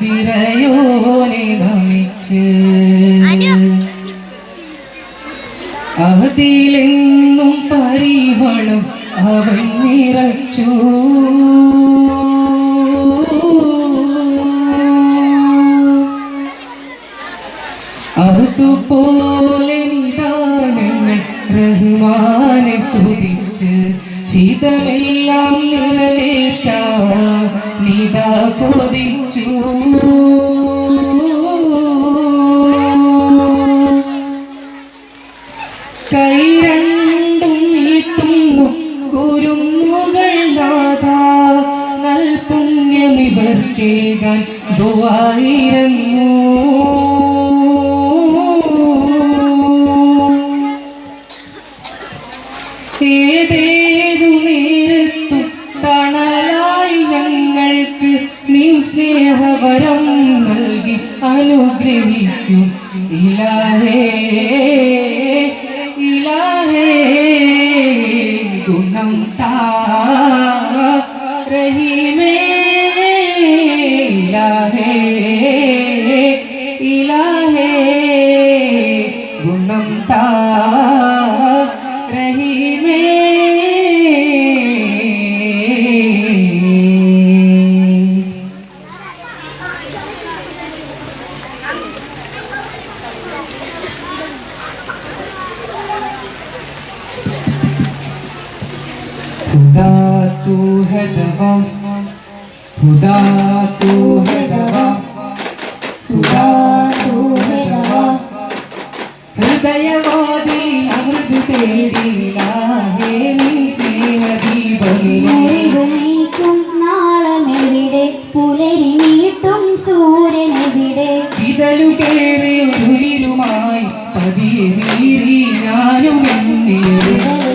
തിരയോനെ നമിച്ച് അതിലെന്നും പരിമളം അവൻ നിറച്ചു. അതുപോലെ നിദാനങ്ങൾ റഹ്മാനെ സ്തുതിച്ച് ഹിതമെല്ലാം നിറവേറ്റാൻ നിദാ കൊതിച്ചു. കൈ രണ്ടും നീട്ടുന്നു കുരുന്നുകൾ നാഥ, നൽപുണ്യമിവർക്കേകാൻ ദുആയിരുന്നു. ഏതേതു നേരത്തു തണലായി ഞങ്ങൾക്ക് നിൻ സ്നേഹവരം നൽകി അനുഗ്രഹിക്കും ഇലാഹേ ഇലാഹേ. ഗുണം താ റഹീമേ ഇലാഹേ ഇലാഹേ. ഗുണം താ റഹീമേ. खुदा तू है दवा, खुदा तू है दवा, खुदा तू है दवा. ഹൃദയവാദി അമൃത് തേടിയിലാകെ നിൻ സ്നേഹദീപമിലെ നീക്കും നാളമെവിടെ പുലരി നീട്ടും സൂര്യനെവിടെ. ചിതലു കേറി ഒരുരുമായി പതിയെ നീറി ഞാനും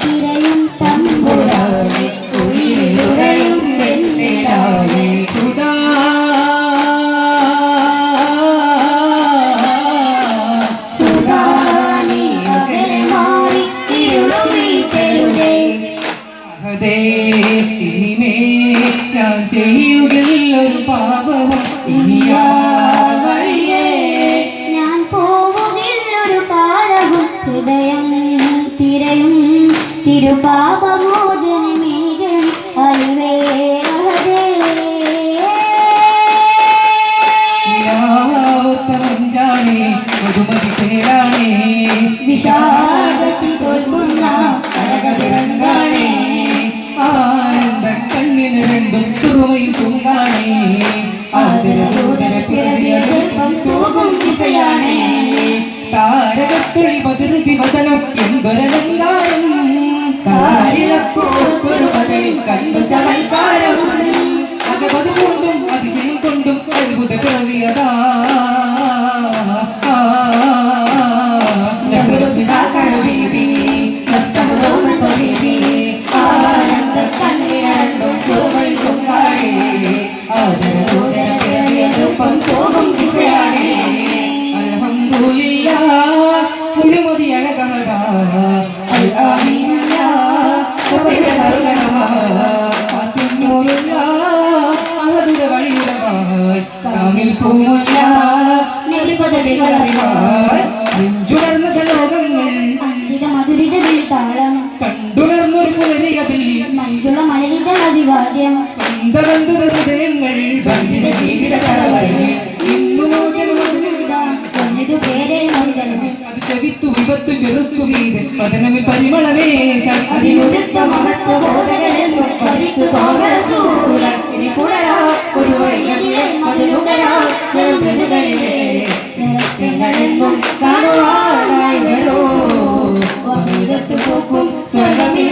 തിരയും തമ്പുരാനെ ഉയരുറയും വെണ്ണിലാവേ. ഖുദാ ഞാൻ ചെയ്യുകയൊരു പാപവും ഇനിയാ വഴിയേ ഞാൻ പോവുകില്ലൊരു കാലവും ഹൃദയം തിരയും തിരുപാപമോചനമേകണി അലിവേ റഹദേ. ാണേ മധുമതി പേരാണേ വിഷാദത്തിൽ തോൽക്കുന്ന അഴകതിരങ്കാണേ. ആനന്ദ കണ്ണിന് രണ്ടും ചുറുമയിൽ ചുങ്കാണേ ആദരദൂതര പിറവിയതൽപ്പം തൂകും ദിശയാണേ. താരകത്തുളി പതിർതി വദനം എന്തൊരലങ്കാരം താരിളപ്പൂക്കൊരു ബദലും കണ്ടു ചമൽക്കാരം. അജപത് കൊണ്ടും അതിശയം കൊണ്ടും അത്ഭുത പിറവിയതാ ആനന്ദ കണ്ണിരണ്ടും സുറുമയിൽ ചുങ്കാണേ ആദരദൂതര പിറവിയതൽപ്പം തൂകും ദിശയാണേ. അൽഹംദുലില്ലാഹ് മുഴുമതി അഴകമതാ അൽ ആമീനല്ല സഫൈദ കരുണമാ ആത്തിന്നൂറുല്ല അഹദുടെ വഴിയുടമായി കാമിൽ പൂമുല്ല നെറിപദവികളറിവായി നെഞ്ചുണർന്ന ലോകങ്ങൾ അഞ്ചിത മധുരിത വിളിതാളം കണ്ടുണർന്നൊരു പുലരിയതിൽ മഞ്ജുള മലരിത അഭിവാദ്യം. സ്വന്തബന്ധുത ഹൃദയങ്ങൾ ബന്ധിത ജീവിത കടവയിൽ ഇന്നു മോചനമൊന്നുമില്ലാൻ ഒന്നിതു പേരെ മൊഴിതലും അത് ചെവിത്തു വിപത്തു ചെറുത്തു വീട് പതനമിൽ പരിമളമേ അതിനുദത്ത മഹത്വ ബോധകരെന്നും പതിക്കു തോമരസൂല. ഇനി പുണരാ ഒരു വഴിയതിലെ മധുരുകരാ ജനമൃതുകളിലെ രഹസ്യങ്ങളെന്നും കാണുവാനായി വരൂ. വഹിദത്തു പൂക്കും സ്വർഗത്തിൽ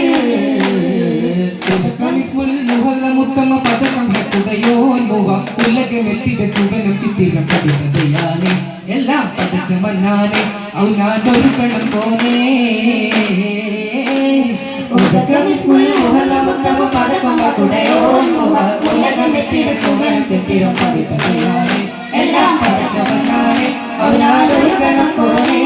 മുത്തമ പദകം ഹുദയോന്മുഖ ഉലകമെത്തിയുടെ സുവനം ചിത്തിരം പതിതയാനെ എല്ലാം പതിച്ച മന്നാനെ ഔനാദൊരുക്കണം തോന്നേ. ഉത്തമ പദകം ഹുദയോന്മുഖ ഉലകമെത്തിയുടെ സുവനം ചിത്തിരം പതിതയാനെ എല്ലാം പതിച്ച മന്നാനെ ഔനാദൊരുക്കണം തോന്നേ.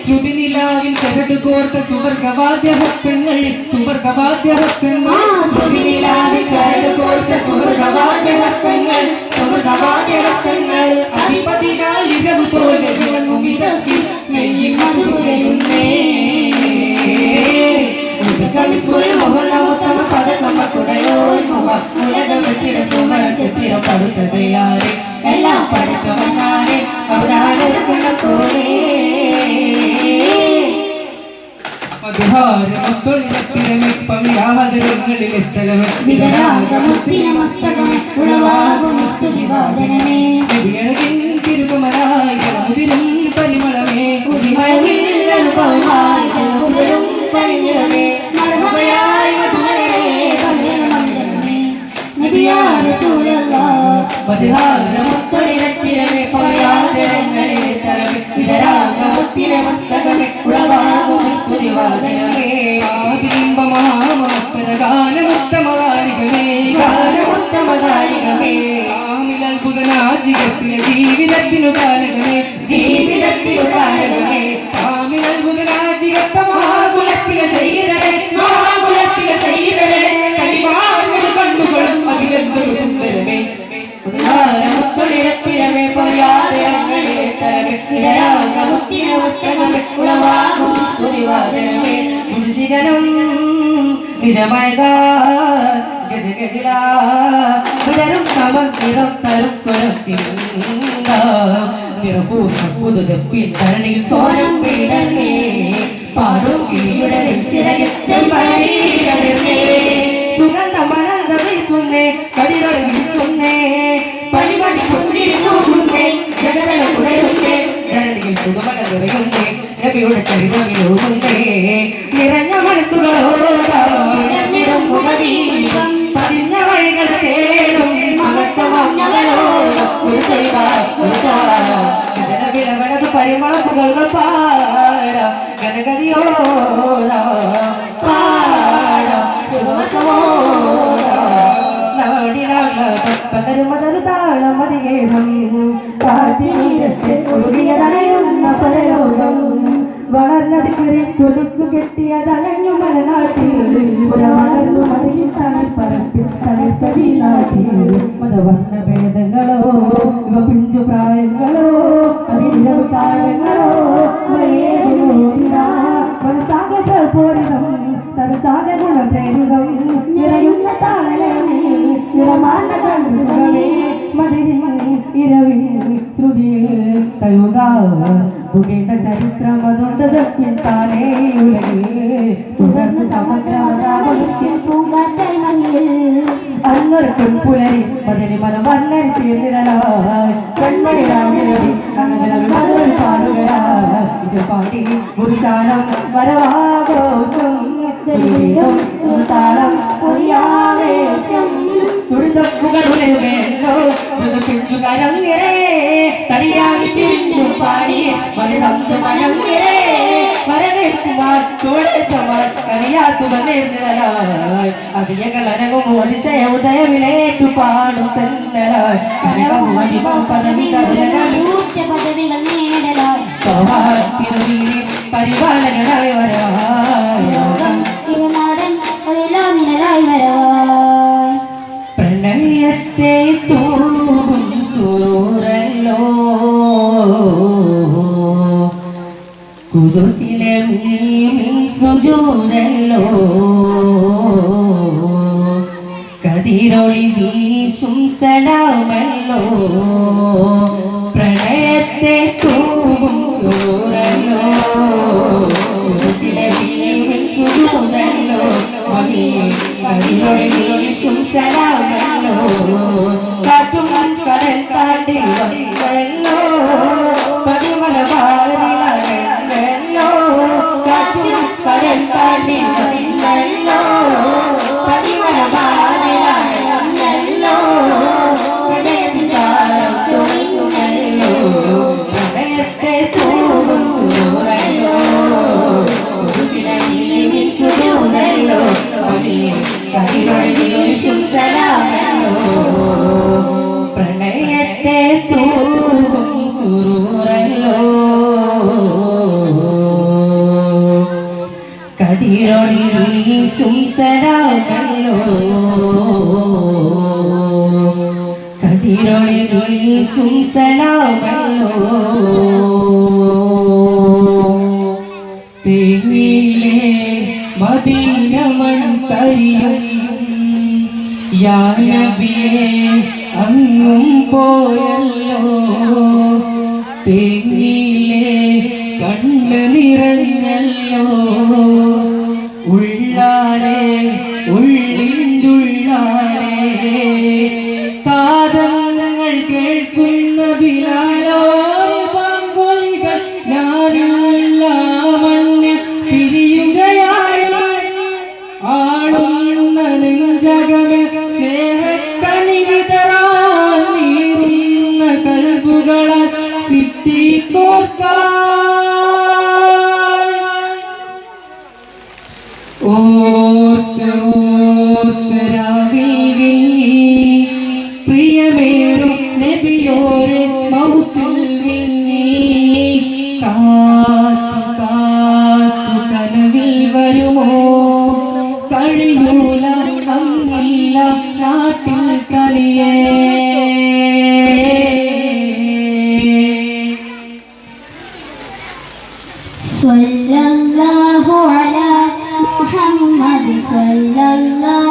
ശ്രുതി നിലാവിൻ ചരട് കോർത്ത സുവർഗവാദ്യഹസ്തങ്ങൾ സുവർഗവാദ്യഹസ്തങ്ങൾ സുതിനിലാവിൽ ചരട് കോർത്ത സുവർഗവാദ്യഹസ്തങ്ങൾ സുവർഗവാദ്യഹസ്തങ്ങൾ അധിപതിനാൽ ഇരവ് പോലെ വിളങ്ങും വിധത്തിൽ നെയ്യിൽ മധുരയുന്നേ പടുത്തതയാരെ എല്ലാം പഠിച്ചവനാരെ അവരാരൊരുക്കുന്ന പോലെ വികരാഗമുത്തിന മസ്തകം ഉളവാകും സ്തുതിവാദനമേ തിരുകുമരായിരം പരിമളമേ അനുഭവമായി പരിനിറമേ മർഹബയായി മധുരമേ നബിയാ റസൂലല്ലാഹ് മദ്ഹാരമുത്തൊടിരത്തിരമേ പവയാദരങ്ങളെ തരമേ വിതരാഗമുത്തിന മസ്തകമേ ഉളവാകും സ്തുതിവാദനമേ ഗാനമുത്തമകാലികമേ ഗാനമുത്തമകാലികമേ ആമിലത്ഭുതനാജികത്തിലെ ജീവിതത്തിനു കാലകമേ ജീവിതത്തിനു കാലകമേ ആമിലത്ഭുതനാജികത്ത മഹാകുലത്തിലെ സൈതരെ മഹാകുലത്തിലെ സൈതരെ കരിവാർന്നൊരു കണ്ണുകളും അതിലെന്തൊരു സുന്ദരമേ മുത്തൊടിരത്തിരമേ പവയാദരങ്ങളിലെ തരമേ വിതരാഗമുത്തിന മസ്തകമേ ഉളവാകും സ്തുതിവാദനമേ ശിഖരം നിജമായ ഗജഗതിരാ വിടരും സമന്തിരം തരും സ്വരം ചിന്ത നിറപൂർണ്ണ പുതുതപ്പിൻ ധരണിയിൽ സോനം പീഡനേ പാടും കിളിയുടെ ചിറകിൽ ചെമ്പരീരടേ സുഗന്ധമനന്ദ വീസുന്നേ കടിരൊളി വീസുന്നേ പരിമതി പുഞ്ചിരിന്നു മുന്നേ ജഗതല ഉടരുന്നേ ധരണിയിൽ പുതുമഴ നിറയുന്നേ നബിയുടെ ചരിതമിലൂന്നേ നിറഞ്ഞ മനസ്സുകളോടാം മുഖദീപം പതിഞ്ഞ വഴികളെ തേടും ജനവിളവനത് പരിമളപ്പുകൾ പാടാം ഗണഗതിയോടാ പാടാം പകരുമതൊരു താളം മതികേണം കാറ്റിനീരത്തെ ഒഴുകിയതണയുന്ന പരലോകം വളർന്നത് കുറിച്ചു കെട്ടിയതണഞ്ഞു മലനാട്ടിൽ വളർന്നു മതിയിൽ തണൽ പരപ്പിൽ തണൽക്കതി നാട്ടിൽ മതവർണ്ണ ഭേദങ്ങളോ ഇവ പിഞ്ചു പ്രായങ്ങളോ അതിരവ് കാലങ്ങളോ മനസാകെ പ്രബോധിതം തനസാകെ ഗുണപ്രേരിതം നിറയുന്ന താളമേ നിറമാർന്ന കണ്ണുകളെ മതിരിൽ ഇരവിൽ ശ്രുതിയിൽ തയുക പുകേണ്ട ചരിത്രം അതുണ്ടത് താനേ ഉലകിൽ തുടർന്ന് സമഗ്രമതാവൃഷ്ടിൽ പൂങ്കാറ്റൽ മഹിയിൽ അന്നൊരു പെൺപുലരി മതിനി മനം വന്നരി തീർന്നിടലായി കണ്ണടിരാമിരവി കണ്ണകിലവി മധുരൽ പാടുകയായി പാടി പുരുഷാനം വരവാഘോഷം താളം പൊയ്യാവേശം തുടിതപ്പുകളുമേലോ പിഞ്ചുകരം നിറേ തടിയാവി ചിരിഞ്ഞു പാടി മരുതന്തു മനം നിറേ വരവേൽക്കുമാർ ചൂടേറ്റമാർ കനിയാത്തുമലേർന്നിടലായി അതിയകളനകും അതിശയ ഉദയവിലേറ്റു പാടും തെന്നലായി പദവികൾ നേടലായി തിരുവീരി പരിപാലകനായി വരവായി തിരുനാടൻ എല്ലാം നിഴലായി വരവായി പ്രണയത്തെ തൂകും സുരൂരല്ലോ കുതുസിലെ മീമിൻ സുജൂരല്ലോ കതിരൊളി വീശും സലാമല്ലോ പ്രണയത്തെ തൂകും സൂരല്ലോ കുതുസിലെ മീമിൻ സുജൂരല്ലോ കതിരൊളി വീശും സലാമല്ലോ കാറ്റും കടൽ താണ്ടി വന്നല്ലോ പതിമല ബാലോ കാറ്റും കടൽ താണ്ടി വന്നല്ലോ പതിമല ബാലോ ഹൃദയത്തിൽ ചാരം ചൊരിഞ്ഞല്ലോ പ്രണയത്തെ തൂകും സൂരല്ലോ സുജൂതല്ലോ കതിരൊളി വീശും സലാമല്ലോ കതിരൊളി വീശും സലാമല്ലോ തേങ്ങിയിലെ മദീന മൺതരിയും യാ നബിയേ അങ്ങും പോയല്ലോ തേങ്ങിയിലെ കണ്ണ് നിറഞ്ഞല്ലോ ഉള്ളാലെ ഉള്ളിൻ്റുള്ളാലെ കാതങ്ങൾ കേൾക്കുന്ന ബിലാലോ പാങ്കൊലികൾ ഞാനില്ല മണ്ണിൽ പിരിയുകയായി ആളുന്ന നെഞ്ചകമേ സ്നേഹക്കനി വിതറാൻ നീറുന്ന കൽബുകളാൽ സിദ്ദീഖോർക്കാൻ ഓർത്ത് ഓർത്ത് രാവിൽ വിങ്ങി പ്രിയമേറും നബിയോരെ മൗത്തിൽ വിങ്ങി കാത്തു കാത്തു കനവിൽ വരുമോ കഴിയൂല അങ്ങില്ല നാട്ടിൽ തനിയേ സല്ലല്ലാഹു അലാ മുഹമ്മദ് സല്ലല്ലാഹു